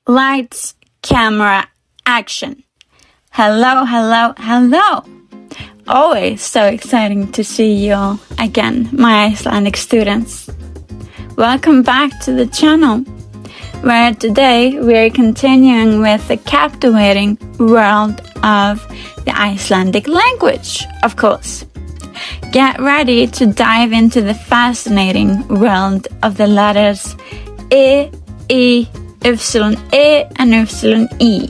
Lights, camera, action. Hello, hello, hello. Always so exciting to see you all again, my Icelandic students. Welcome back to the channel, where today we're continuing with the captivating world of the Icelandic language, of course. Get ready to dive into the fascinating world of the letters E, Ypsilon E, and Ypsilon E.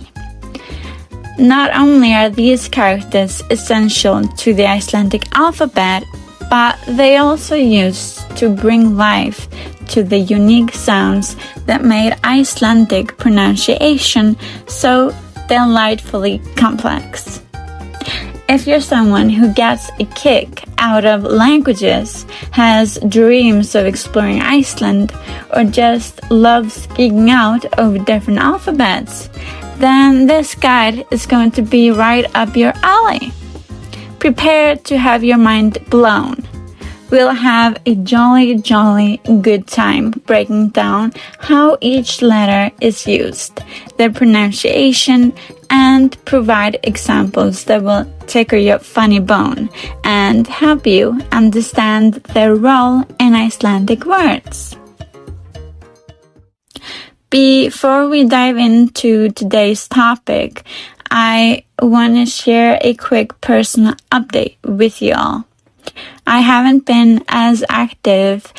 Not only are these characters essential to the Icelandic alphabet, but they also used to bring life to the unique sounds that made Icelandic pronunciation so delightfully complex. If you're someone who gets a kick out of languages, has dreams of exploring Iceland, or just loves geeking out over different alphabets, then this guide is going to be right up your alley. Prepare to have your mind blown. We'll have a jolly good time breaking down how each letter is used, their pronunciation, and provide examples that will tickle your funny bone and help you understand their role in Icelandic words. Before we dive into today's topic, I want to share a quick personal update with you all. I haven't been as active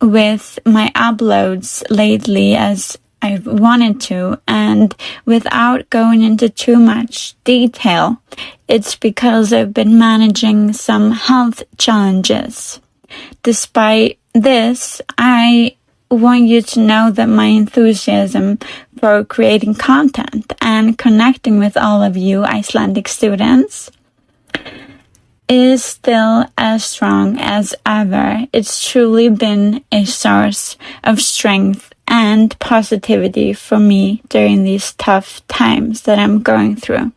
with my uploads lately as I've wanted to, and without going into too much detail, it's because I've been managing some health challenges. Despite this, I want you to know that my enthusiasm for creating content and connecting with all of you Icelandic students is still as strong as ever. It's truly been a source of strength and positivity for me during these tough times that I'm going through.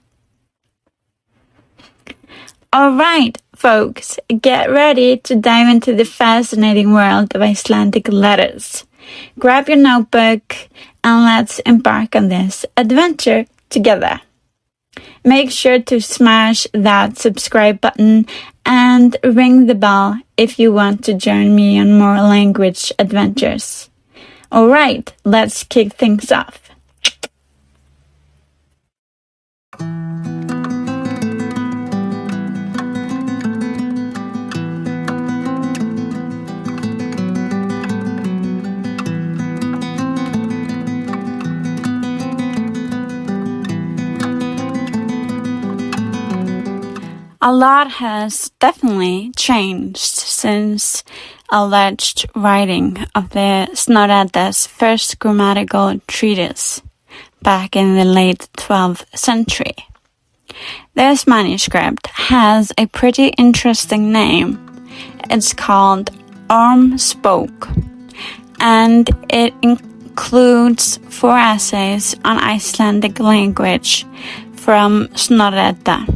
Alright, folks, get ready to dive into the fascinating world of Icelandic letters. Grab your notebook and let's embark on this adventure together. Make sure to smash that subscribe button and ring the bell if you want to join me on more language adventures. Alright, let's kick things off. A lot has definitely changed since alleged writing of the Snorri-Edda's first grammatical treatise back in the late 12th century. This manuscript has a pretty interesting name. It's called Spoke, and it includes 4 essays on Icelandic language from Snorri-Edda.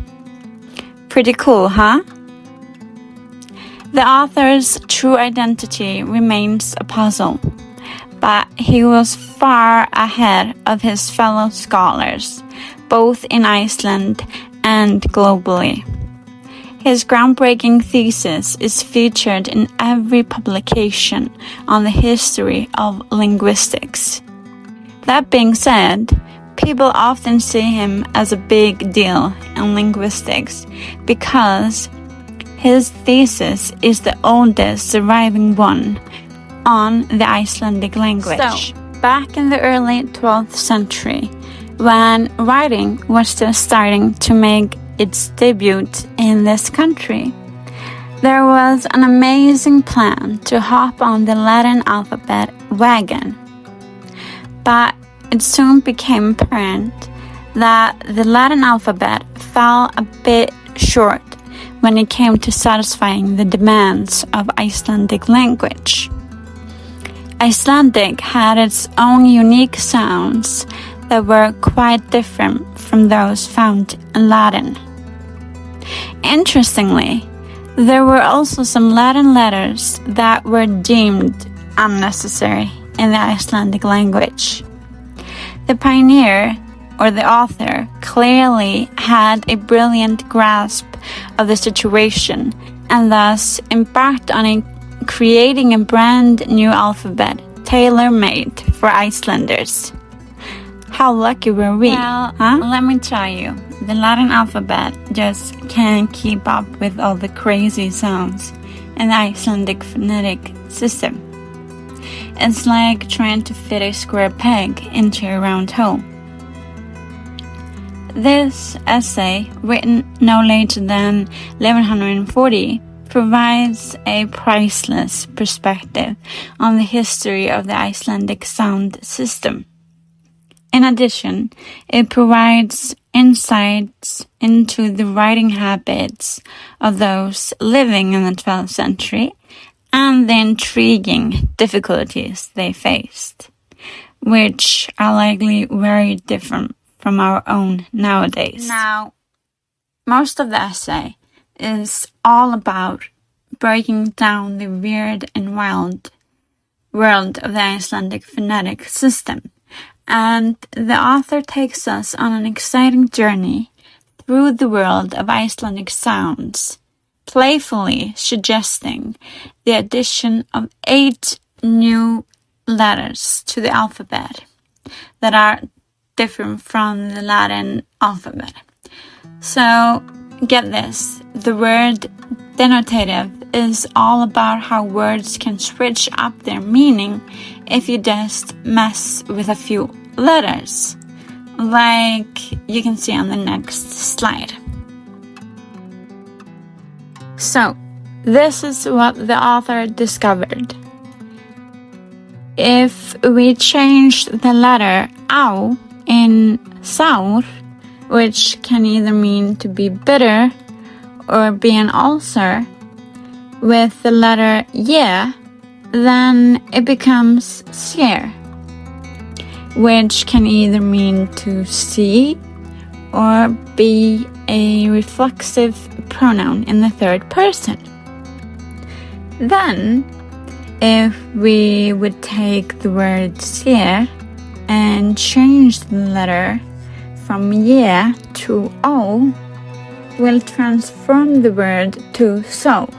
Pretty cool, huh? The author's true identity remains a puzzle, but he was far ahead of his fellow scholars, both in Iceland and globally. His groundbreaking thesis is featured in every publication on the history of linguistics. That being said, people often see him as a big deal in linguistics because his thesis is the oldest surviving one on the Icelandic language. So, back in the early 12th century, when writing was still starting to make its debut in this country, there was an amazing plan to hop on the Latin alphabet wagon. But it soon became apparent that the Latin alphabet fell a bit short when it came to satisfying the demands of Icelandic language. Icelandic had its own unique sounds that were quite different from those found in Latin. Interestingly, there were also some Latin letters that were deemed unnecessary in the Icelandic language. The pioneer, or the author, clearly had a brilliant grasp of the situation and thus embarked on creating a brand new alphabet, tailor-made for Icelanders. How lucky were we? Well, let me tell you, the Latin alphabet just can't keep up with all the crazy sounds in the Icelandic phonetic system. It's like trying to fit a square peg into a round hole. This essay, written no later than 1140, provides a priceless perspective on the history of the Icelandic sound system. In addition, it provides insights into the writing habits of those living in the 12th century and the intriguing difficulties they faced, which are likely very different from our own nowadays. Now, most of the essay is all about breaking down the weird and wild world of the Icelandic phonetic system, and the author takes us on an exciting journey through the world of Icelandic sounds, playfully suggesting the addition of 8 new letters to the alphabet that are different from the Latin alphabet. So, get this, the word denotative is all about how words can switch up their meaning if you just mess with a few letters, like you can see on the next slide. So, this is what the author discovered. If we change the letter au in sour, which can either mean to be bitter or be an ulcer, with the letter ye, then it becomes sér, which can either mean to see or be a reflexive pronoun in the third person. Then, if we would take the word sér and change the letter from ye to o, we'll transform the word to sour,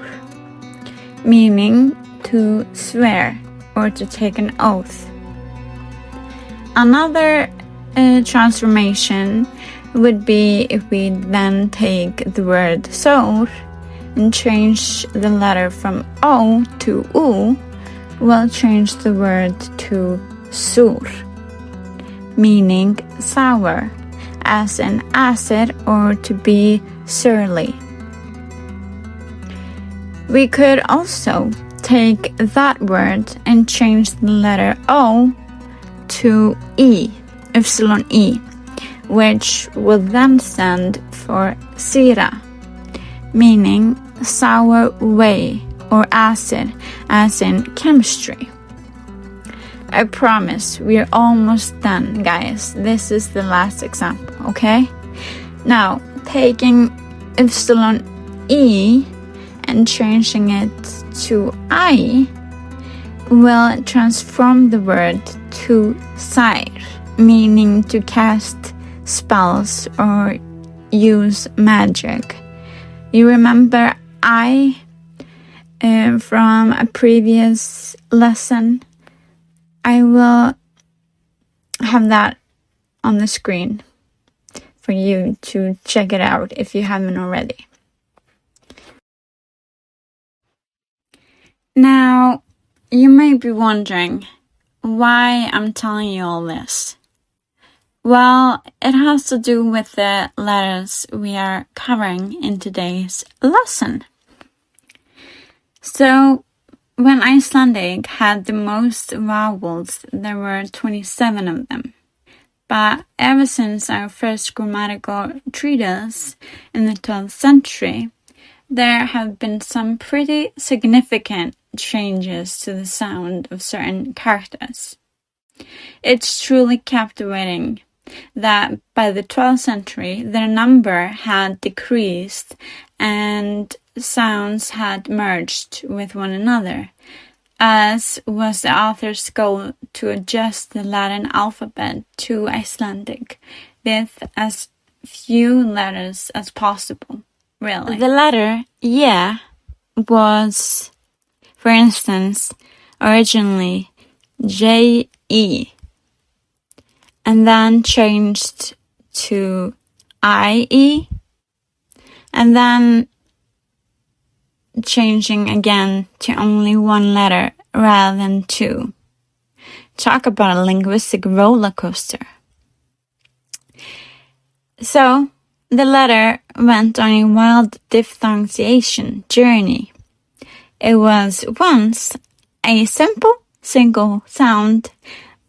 meaning to swear or to take an oath. Another transformation would be if we then take the word sour and change the letter from o to u, we'll change the word to sur, meaning sour, as in acid or to be surly. We could also take that word and change the letter O to E, epsilon E, which will then stand for sira, meaning sour way or acid, as in chemistry. I promise we're almost done, guys. This is the last example, okay? Now, taking epsilon E and changing it to I will transform the word to sire, meaning to cast spells or use magic. You remember I from a previous lesson? I will have that on the screen for you to check it out if you haven't already. Now, you may be wondering why I'm telling you all this. Well, it has to do with the letters we are covering in today's lesson. So, when Icelandic had the most vowels, there were 27 of them. But ever since our first grammatical treatise in the 12th century, there have been some pretty significant changes to the sound of certain characters. It's truly captivating that by the 12th century, their number had decreased and sounds had merged with one another, as was the author's goal to adjust the Latin alphabet to Icelandic with as few letters as possible, really. The letter yeah was, for instance, originally J-E, and then changed to I-E, and then changing again to only one letter rather than two. Talk about a linguistic roller coaster. So, the letter went on a wild diphthongization journey. It was once a simple single sound,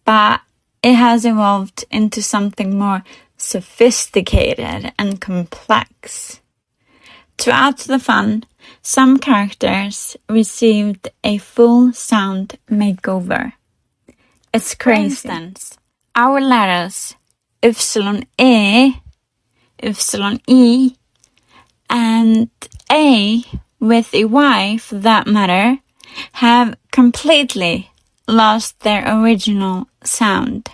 but it has evolved into something more sophisticated and complex. To add to the fun, some characters received a full sound makeover. It's crazy. For instance, our letters y-e, y-e, and a with a y for that matter, have completely lost their original sound,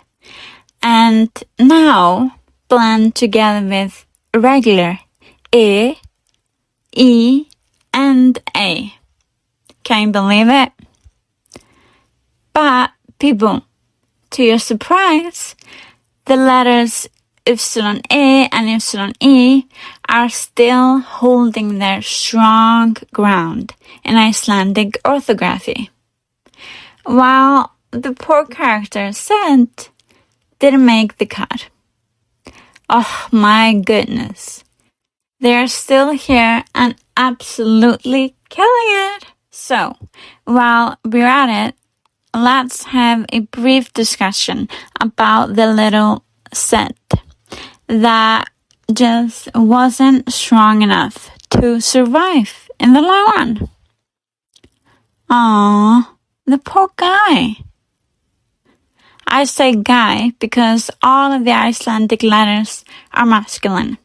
and now blend together with regular e, and a. Can you believe it? But people, to your surprise, the letters y-e and y-e are still holding their strong ground in Icelandic orthography, while the poor character Z didn't make the cut. Oh my goodness. They are still here and absolutely killing it. So, while we're at it, let's have a brief discussion about the little Z that just wasn't strong enough to survive in the long run. Aww, the poor guy. I say guy because all of the Icelandic letters are masculine.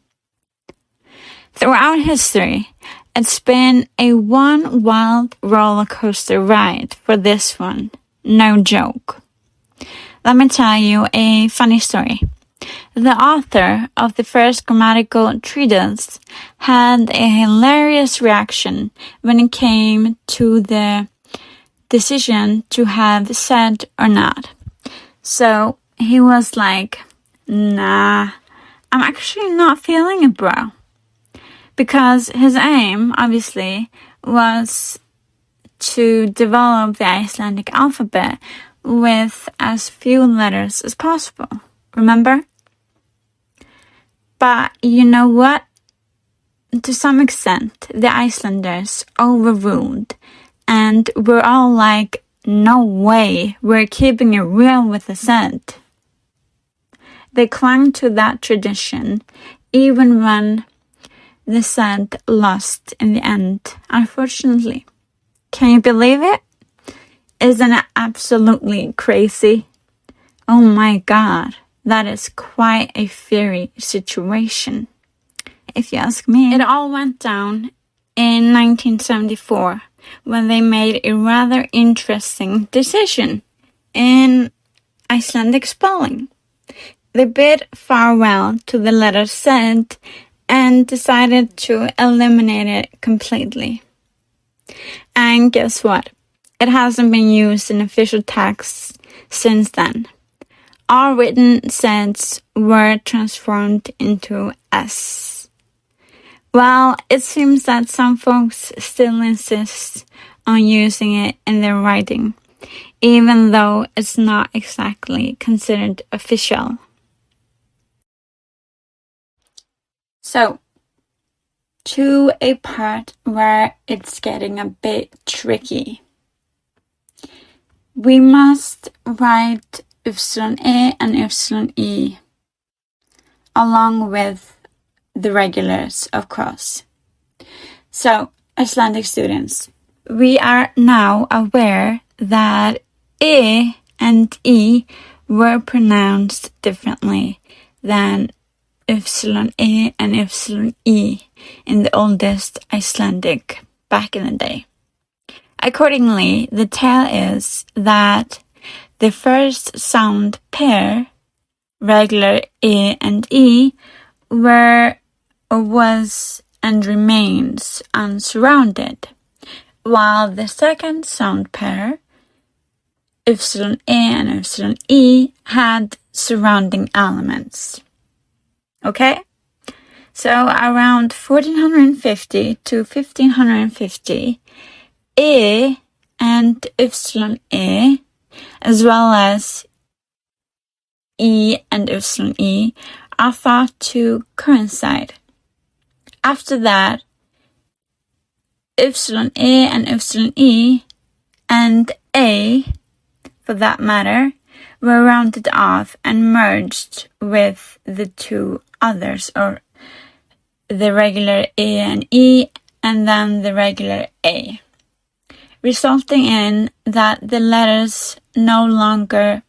Throughout history, it's been a one wild roller coaster ride for this one. No joke. Let me tell you a funny story. The author of the first grammatical treatise had a hilarious reaction when it came to the decision to have said or not. So he was like, nah, I'm actually not feeling it, bro. Because his aim, obviously, was to develop the Icelandic alphabet with as few letters as possible. Remember? But you know what? To some extent, the Icelanders overruled, and we're all like, no way, we're keeping it real with the Z. They clung to that tradition, even when the Z lost in the end, unfortunately. Can you believe it? Isn't it absolutely crazy? Oh my god, that is quite a fiery situation, if you ask me. It all went down in 1974 when they made a rather interesting decision in Icelandic spelling. They bid farewell to the letter Z and decided to eliminate it completely. And guess what? It hasn't been used in official texts since then. All written Zs were transformed into S. Well, it seems that some folks still insist on using it in their writing, even though it's not exactly considered official. So, to a part where it's getting a bit tricky. We must write y-e and y-e, along with the regulars, of course. So, Icelandic students, we are now aware that I and E were pronounced differently than y and y in the oldest Icelandic back in the day. Accordingly, the tale is that the first sound pair, regular E and E, was and remains unsurrounded, while the second sound pair, ypsilon E and ypsilon E, had surrounding elements. Okay? So around 1450 to 1550, E and ypsilon E, as well as E and ypsilon E, are thought to coincide. After that, ypsilon E and ypsilon E, and A, for that matter, were rounded off and merged with the two others, or the regular E and E, and then the regular A, resulting in that the letters no longer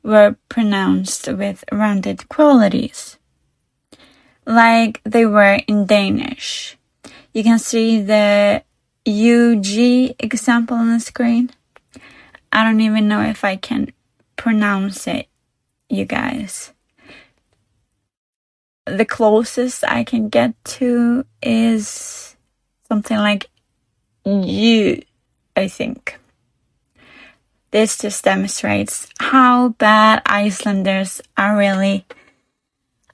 were pronounced with rounded qualities, like they were in Danish. You can see the UG example on the screen. I don't even know if I can pronounce it, you guys. The closest I can get to is something like U, I think. This just demonstrates how bad Icelanders are really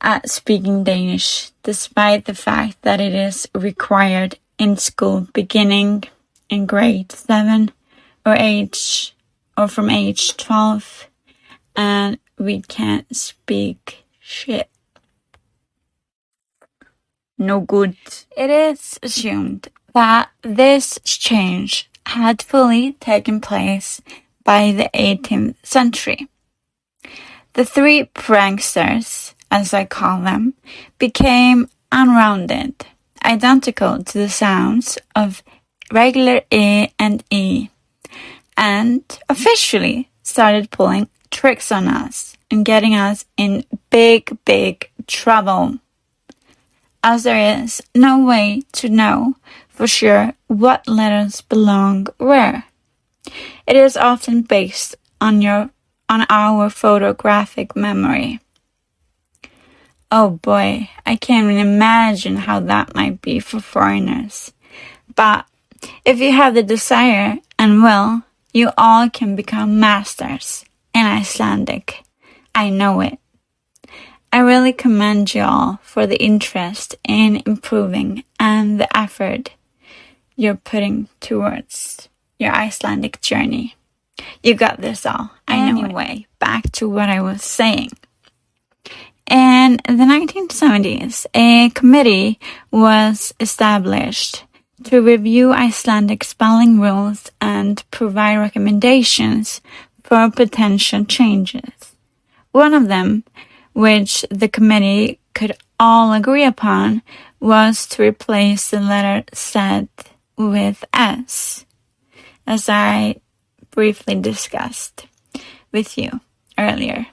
at speaking Danish, despite the fact that it is required in school beginning in grade 7 or from age 12, and we can't speak shit. No good. It is assumed that this change had fully taken place by the 18th century. The three pranksters, as I call them, became unrounded, identical to the sounds of regular E and E, and officially started pulling tricks on us and getting us in big, big trouble, as there is no way to know for sure what letters belong where. It is often based on our photographic memory. Oh boy, I can't even imagine how that might be for foreigners. But if you have the desire and will, you all can become masters in Icelandic. I know it. I really commend you all for the interest in improving and the effort you're putting towards your Icelandic journey. You got this all. Anyway, back to what I was saying. In the 1970s, a committee was established to review Icelandic spelling rules and provide recommendations for potential changes. One of them, which the committee could all agree upon, was to replace the letter Z with S, as I briefly discussed with you earlier.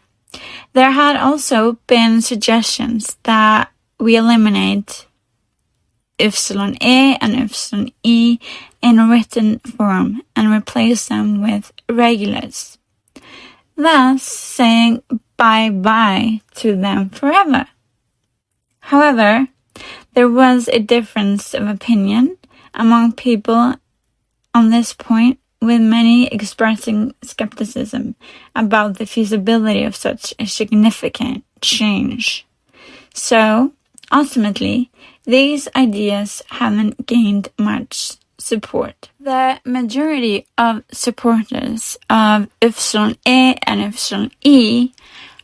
There had also been suggestions that we eliminate ypsilon E and ypsilon E in written form and replace them with regulars, thus saying bye-bye to them forever. However, there was a difference of opinion among people on this point, with many expressing skepticism about the feasibility of such a significant change. So, ultimately, these ideas haven't gained much support. The majority of supporters of ypsilon E and ypsilon E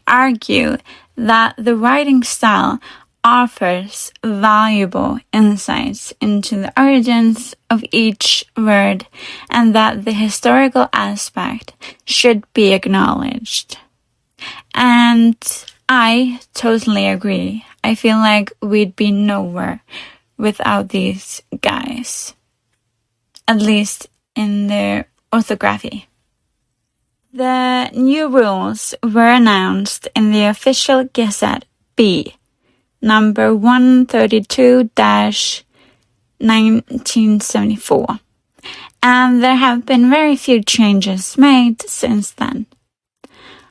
argue that the writing style offers valuable insights into the origins of each word and that the historical aspect should be acknowledged. And I totally agree. I feel like we'd be nowhere without these guys, at least in their orthography. The new rules were announced in the official Gazette B, number 132-1974, and there have been very few changes made since then.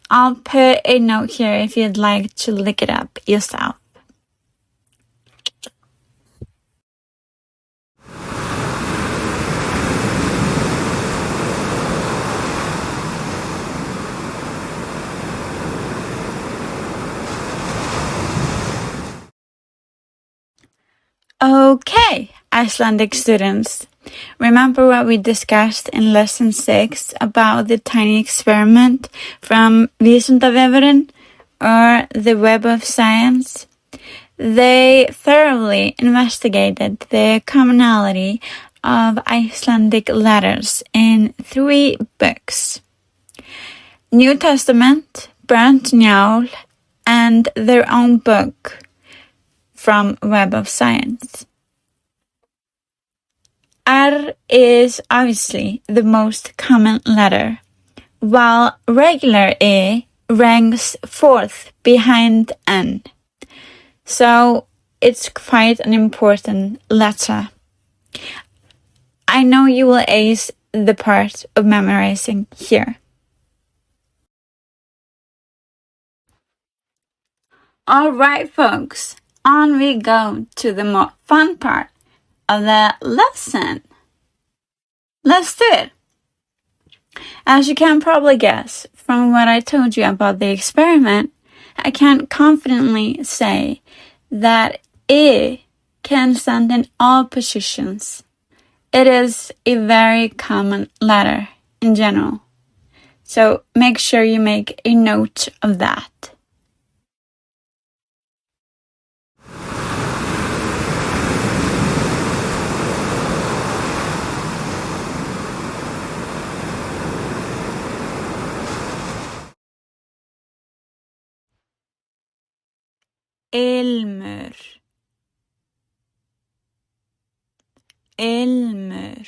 I'll put a note here if you'd like to look it up yourself. Okay, Icelandic students. Remember what we discussed in lesson 6 about the tiny experiment from Vísindavefurinn, or the Web of Science? They thoroughly investigated the commonality of Icelandic letters in 3 books: New Testament, Burnt Njál, and their own book from Web of Science. R is obviously the most common letter, while regular E ranks 4th behind N. So it's quite an important letter. I know you will ace the part of memorizing here. Alright folks, on we go to the more fun part of the lesson. Let's do it! As you can probably guess from what I told you about the experiment, I can confidently say that E can stand in all positions. It is a very common letter in general, so make sure you make a note of that. Ilmur, ilmur.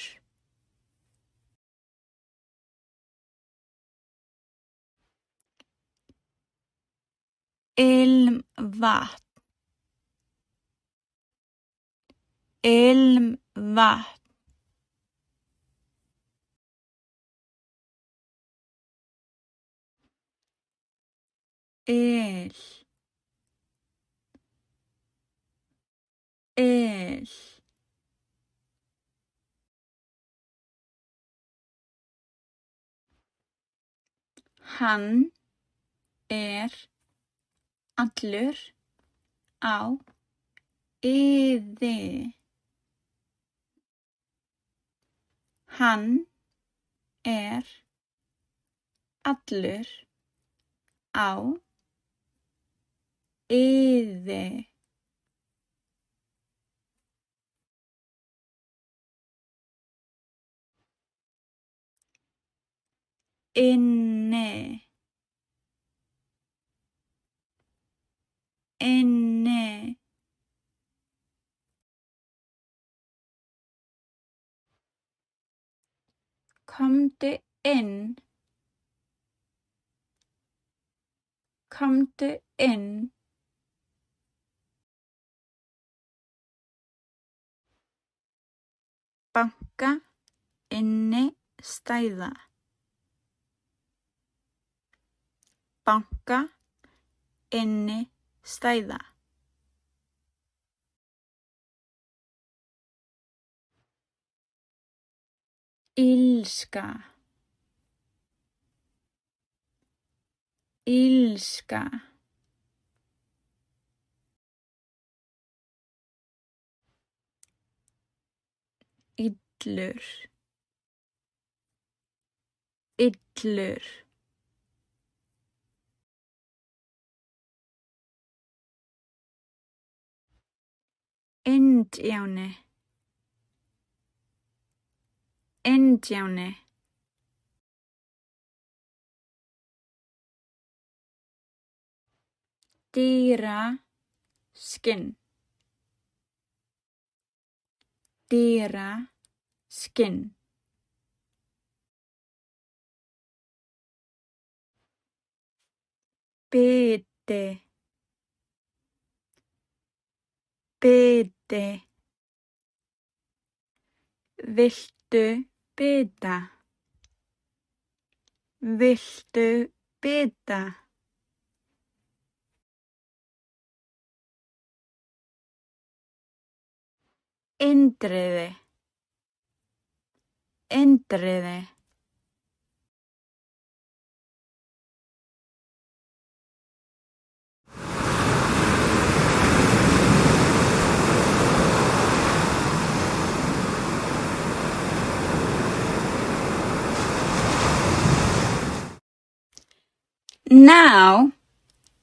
Ilmvatn, ilmvatn. Il, il. Hann allur á iði. Hann allur á iði. Inni, inni. Komdu inn, komdu inn. Banka, inni, stæða. Banka, inni, stæða. Illska, illska. Illur, illur. Indjáni, indjáni. Dýraskinn, dýraskinn. Biti, biti. Viltu bita? Viltu bita? Indriði. Indriði. Now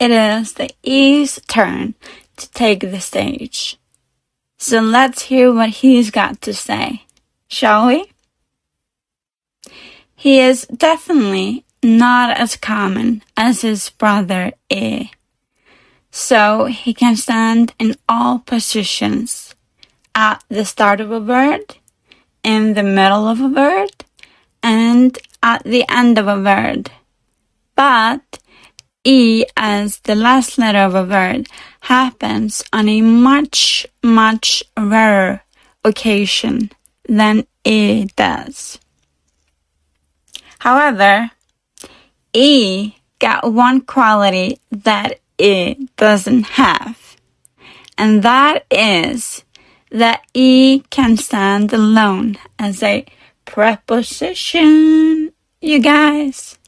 it is the E's turn to take the stage. So let's hear what he's got to say, shall we? He is definitely not as common as his brother E. So he can stand in all positions, at the start of a word, in the middle of a word, and at the end of a word. But E as the last letter of a word happens on a much, much rarer occasion than E does. However, E got one quality that E doesn't have, and that is that E can stand alone as a preposition, you guys.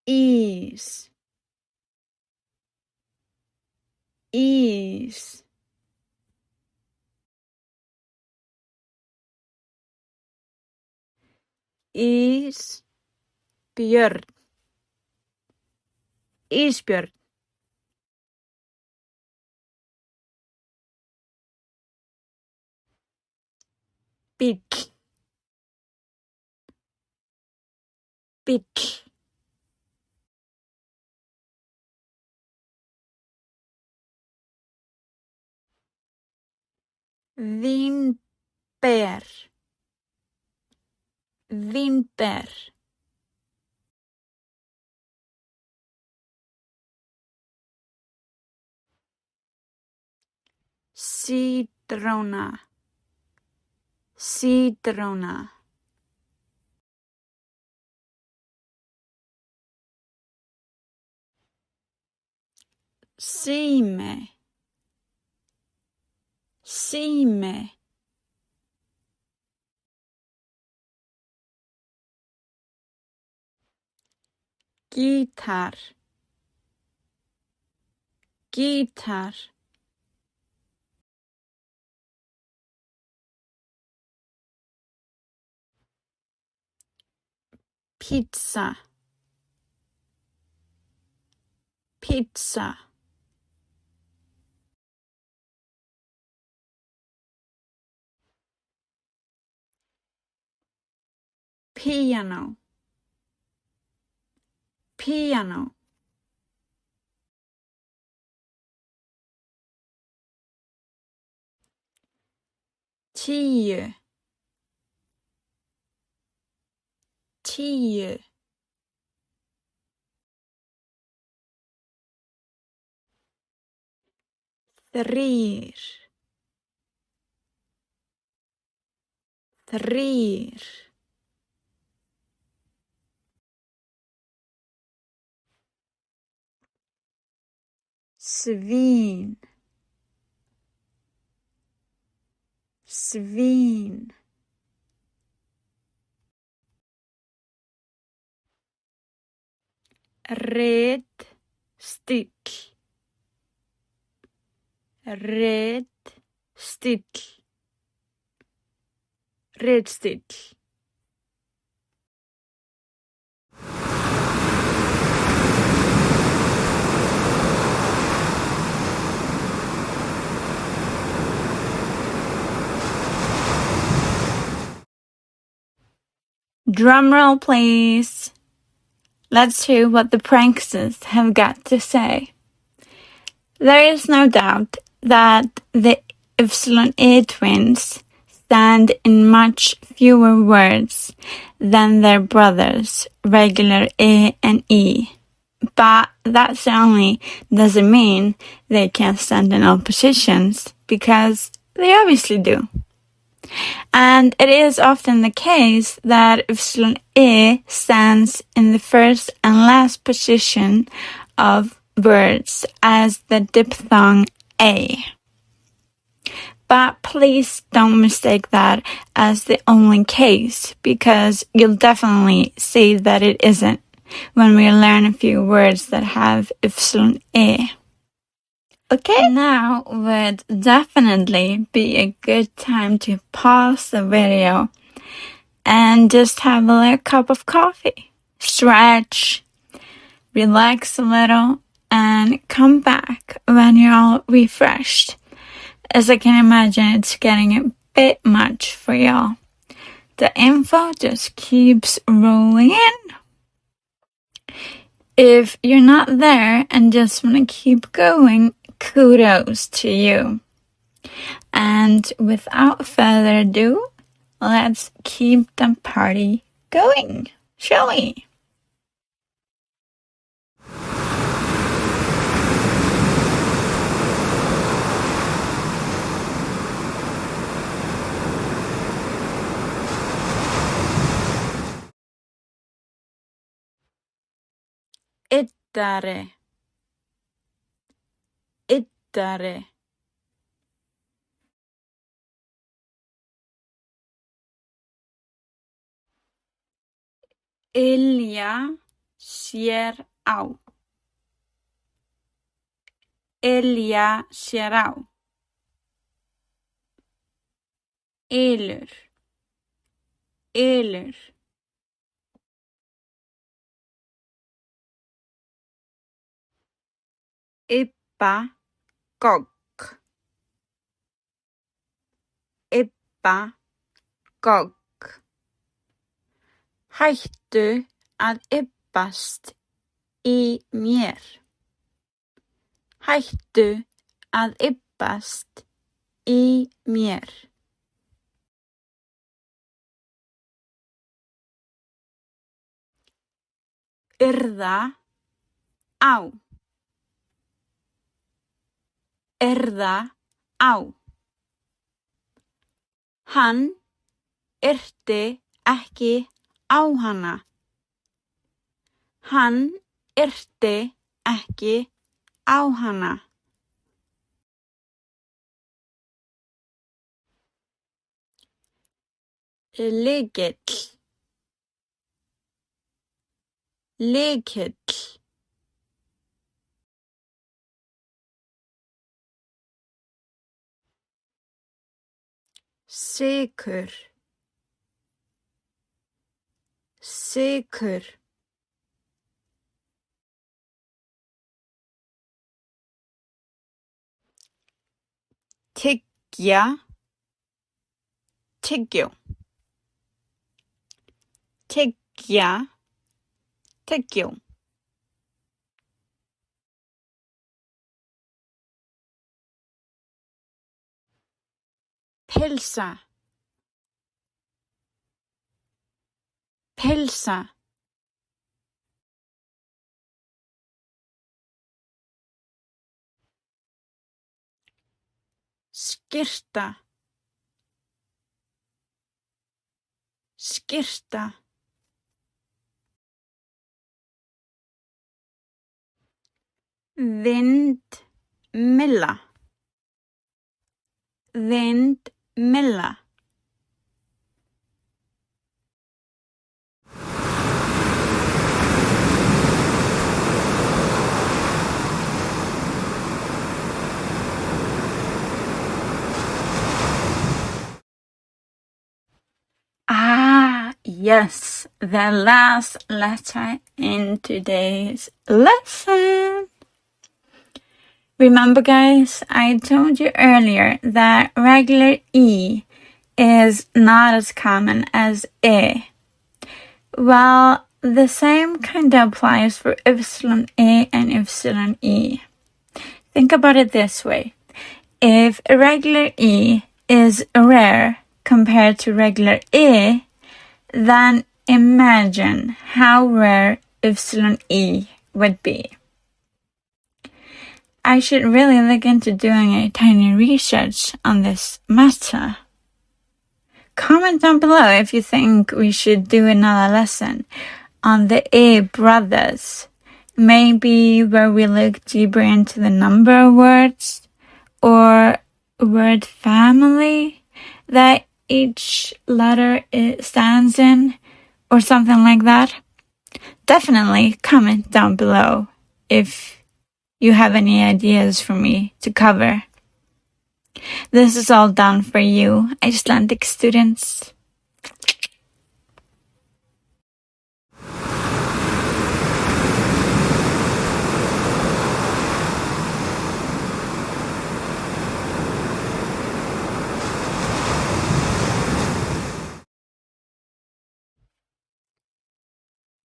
Ease. Ease. Ísbjörn. Ísbjörn. Bíll. Bíll. Vínber. Vínber. Citróna. Citróna. Sími. Sími. Gítar. Gítar. Pizza. Pizza. Piano. Piano. Tíu. Tíu. Þrír. Þrír. Svín. Svín. Ritstíll. Ritstíll. Ritstíll. Drumroll, please. Let's hear what the pranksters have got to say. There is no doubt that the Icelandic twins stand in much fewer words than their brothers, regular E and E. But that certainly doesn't mean they can stand in all positions, because they obviously do. And it is often the case that E stands in the first and last position of words as the diphthong A. But please don't mistake that as the only case, because you'll definitely see that it isn't when we learn a few words that have E. Okay, now would definitely be a good time to pause the video and just have a little cup of coffee, stretch, relax a little, and come back when you're all refreshed. As I can imagine, it's getting a bit much for y'all. The info just keeps rolling in. If you're not there and just want to keep going, kudos to you. And without further ado, let's keep the party going, shall we? Ittare, ittare. Ylja sér á. Ylja sér á. Ylur, ylur. Ibba, gogg. Ibba, gogg. Hættu að ybbast í mér. Hættu að ybbast í mér. Yrða á. Yrða á. Hann yrti ekki á hana. Hann yrti ekki á hana. Lykill, lykill. Sykur, sykur. Tyggja, tyggjó. Tyggja, tyggjó. Pylsa, pylsa. Skyrta, skyrta. Vindmylla, vindmylla. Yes, the last letter in today's lesson. Remember, guys, I told you earlier that regular E is not as common as E. Well, the same kind of applies for epsilon A and epsilon E. Think about it this way. If a regular E is rare compared to regular E, then imagine how rare E would be. I should really look into doing a tiny research on this matter. Comment down below if you think we should do another lesson on the E brothers, maybe where we look deeper into the number of words or word family that each letter stands in, or something like that. Definitely comment down below if you have any ideas for me to cover. This is all done for you, Icelandic students.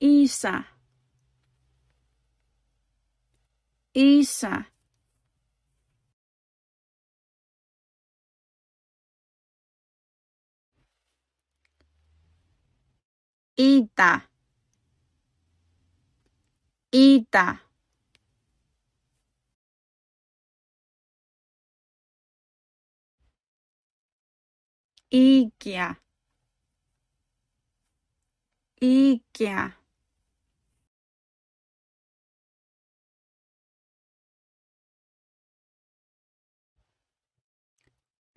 Isa, Isa, Ida, Ida, Igja, Igja,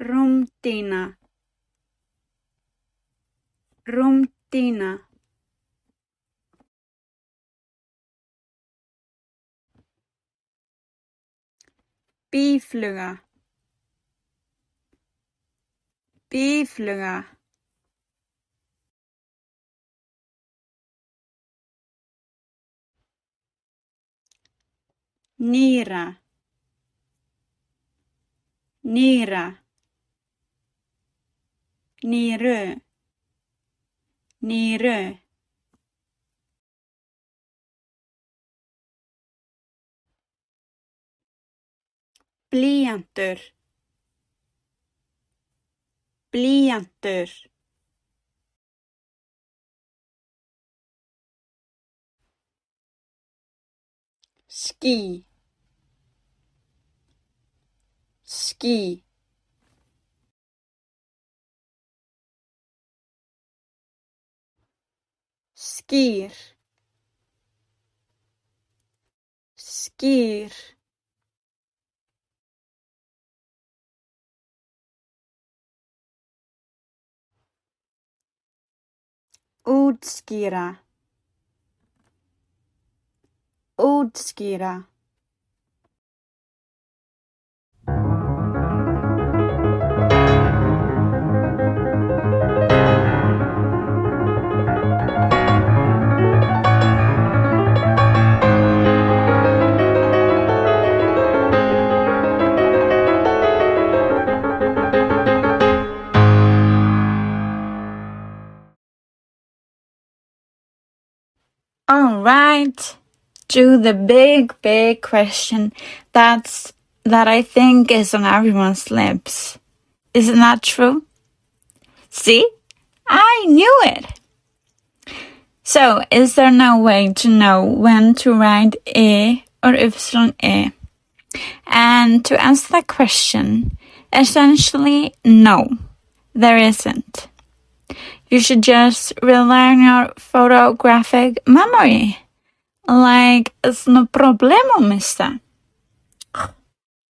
Rúmdýna, Rúmdýna, Býfluga, Býfluga, Nýra, Nýra, Nýru, Nýru, Blýantur, Blýantur, Ský, Ský, Skýr, Skýr, Útskýra, Útskýra. Alright, to the big question that I think is on everyone's lips. Isn't that true? See? I knew it! So, is there no way to know when to write E or E? And to answer that question, essentially, no, there isn't. You should just rely on your photographic memory. Like, it's no problemo, mister.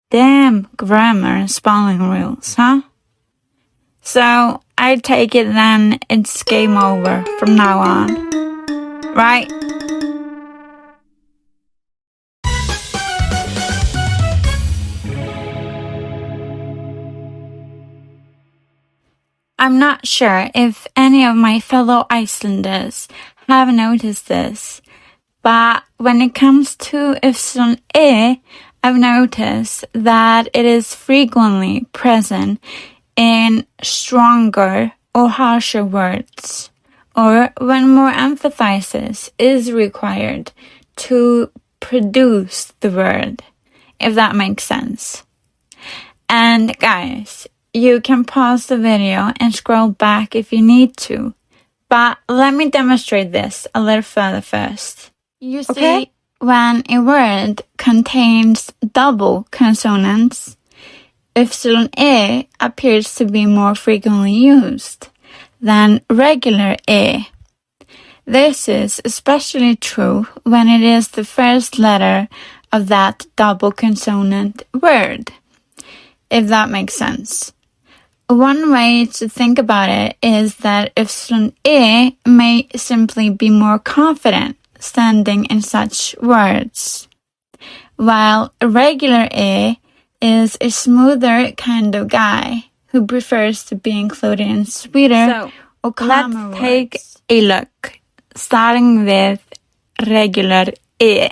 Damn grammar and spelling rules, huh? So, I take it then it's game over from now on. Right? I'm not sure if any of my fellow Icelanders have noticed this, but when it comes to E, I've noticed that it is frequently present in stronger or harsher words, or when more emphasis is required to produce the word, if that makes sense. And guys, you can pause the video and scroll back if you need to. But let me demonstrate this a little further first. You see, when a word contains double consonants, ypsilon-e appears to be more frequently used than regular e. This is especially true when it is the first letter of that double consonant word, if that makes sense. One way to think about it is that ypsilon-e may simply be more confident standing in such words, while regular e is a smoother kind of guy who prefers to be included in sweeter or calmer words. Let's take a look, starting with regular e.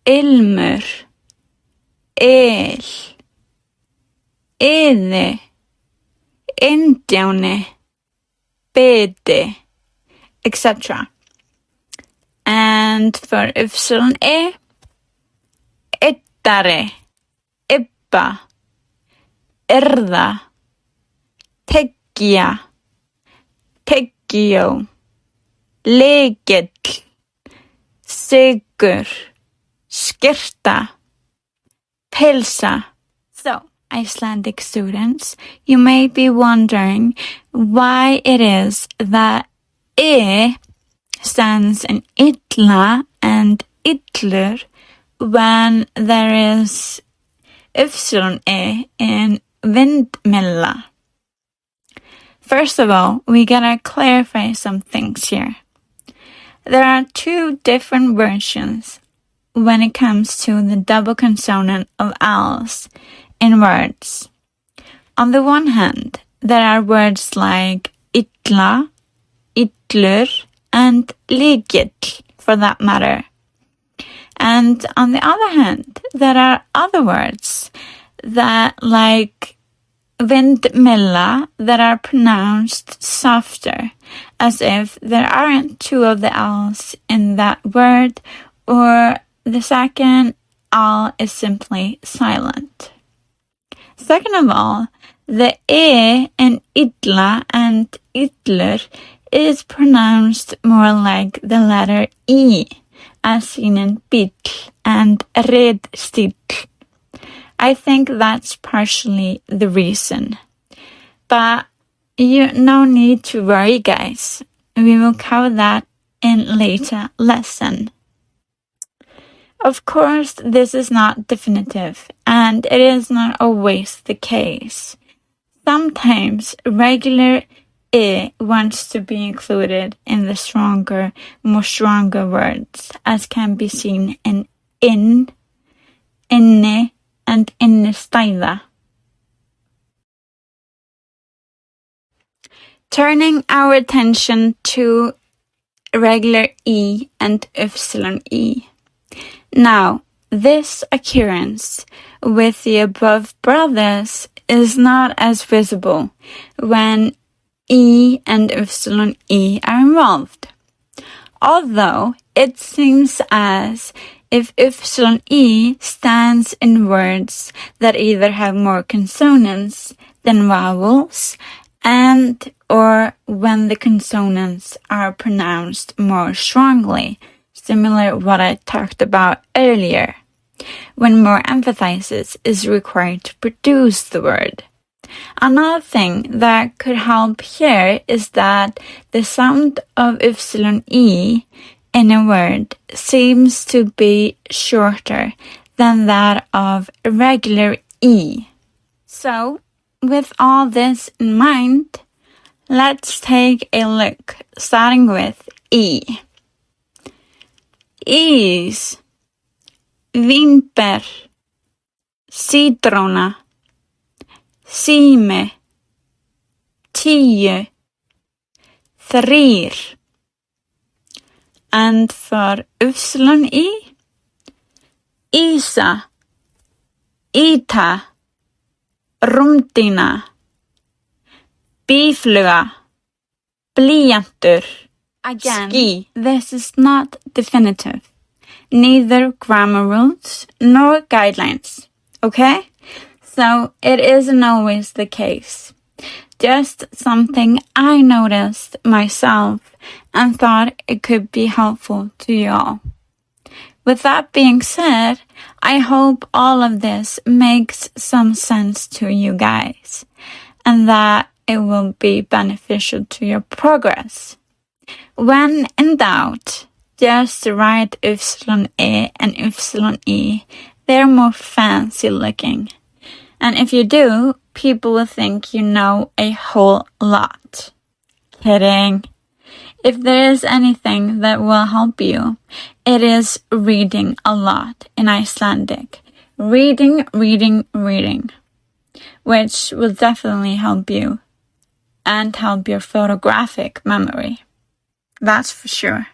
Ilmur, el, iði, indjáni, biti, etc. And for ypsilon-e, iddari, ibba, yrða, tyggja, tyggjó, lykill, sigur, skyrta, pilsa. So, Icelandic students, you may be wondering why it is that e stands in illa and illur when there is ypsilon-e in vindmilla. First of all, we gotta clarify some things here. There are two different versions when it comes to the double consonant of ls in words. On the one hand, there are words like illa, illur, and lykill, for that matter. And on the other hand, there are other words that, like vindmilla, that are pronounced softer, as if there aren't two of the L's in that word, or the second L is simply silent. Second of all, the E in illa and illur is pronounced more like the letter E, as seen in bíll and ridstíll. I think that's partially the reason. But no need to worry, guys. We will cover that in later lesson. Of course, this is not definitive, and it is not always the case. Sometimes regular e wants to be included in the more stronger words, as can be seen in inni, and innistæða. Turning our attention to regular e and ypsilon-e. Now, this occurrence with the above brothers is not as visible when e and ypsilon-e are involved, although it seems as if ypsilon-e stands in words that either have more consonants than vowels, and or when the consonants are pronounced more strongly, similar to what I talked about earlier, when more emphasis is required to produce the word. Another thing that could help here is that the sound of ypsilon-e in a word seems to be shorter than that of regular e. So, with all this in mind, let's take a look, starting with e. Ís, vínber, sítróna, sími, 10, 3. And for ypsilon-e, Ísa, Íta, rúmdýna, býfluga, blýantur. Again, ski. This is not definitive, neither grammar rules nor guidelines, okay? So it isn't always the case. Just something I noticed myself and thought it could be helpful to y'all. With that being said, I hope all of this makes some sense to you guys and that it will be beneficial to your progress. When in doubt, just write y and y. They're more fancy looking. And if you do, people will think you know a whole lot. Kidding. If there is anything that will help you, it is reading a lot in Icelandic. Reading, which will definitely help you and help your photographic memory. That's for sure.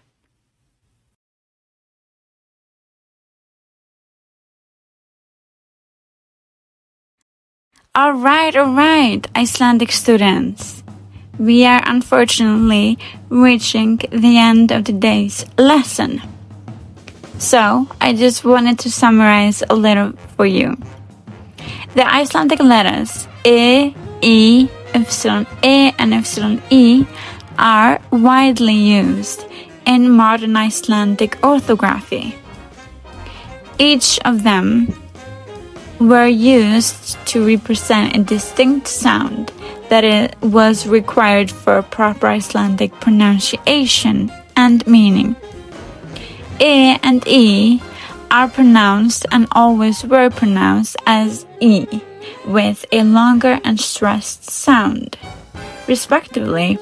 All right, Icelandic students. We are unfortunately reaching the end of today's lesson. So, I just wanted to summarize a little for you. The Icelandic letters E, I, and y are widely used in modern Icelandic orthography. Each of them were used to represent a distinct sound that it was required for proper Icelandic pronunciation and meaning. E and I are pronounced and always were pronounced as I, with a longer and stressed sound, respectively.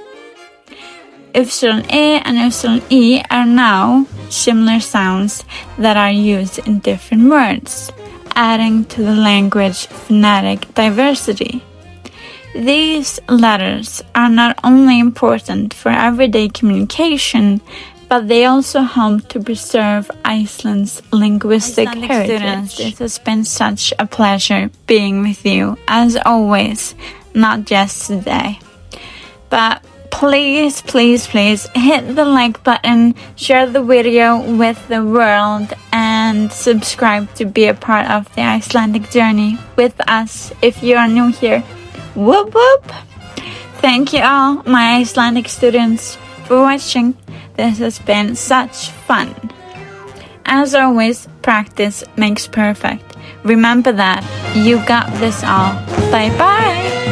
Y and y are now similar sounds that are used in different words, adding to the language phonetic diversity. These letters are not only important for everyday communication, but they also help to preserve Iceland's linguistic heritage. Students, it has been such a pleasure being with you, as always, not just today. But please hit the like button, share the video with the world, and subscribe to be a part of the Icelandic journey with us if you are new here. Whoop whoop! Thank you all, my Icelandic students, for watching. This has been such fun. As always, practice makes perfect. Remember that. You got this all. Bye bye!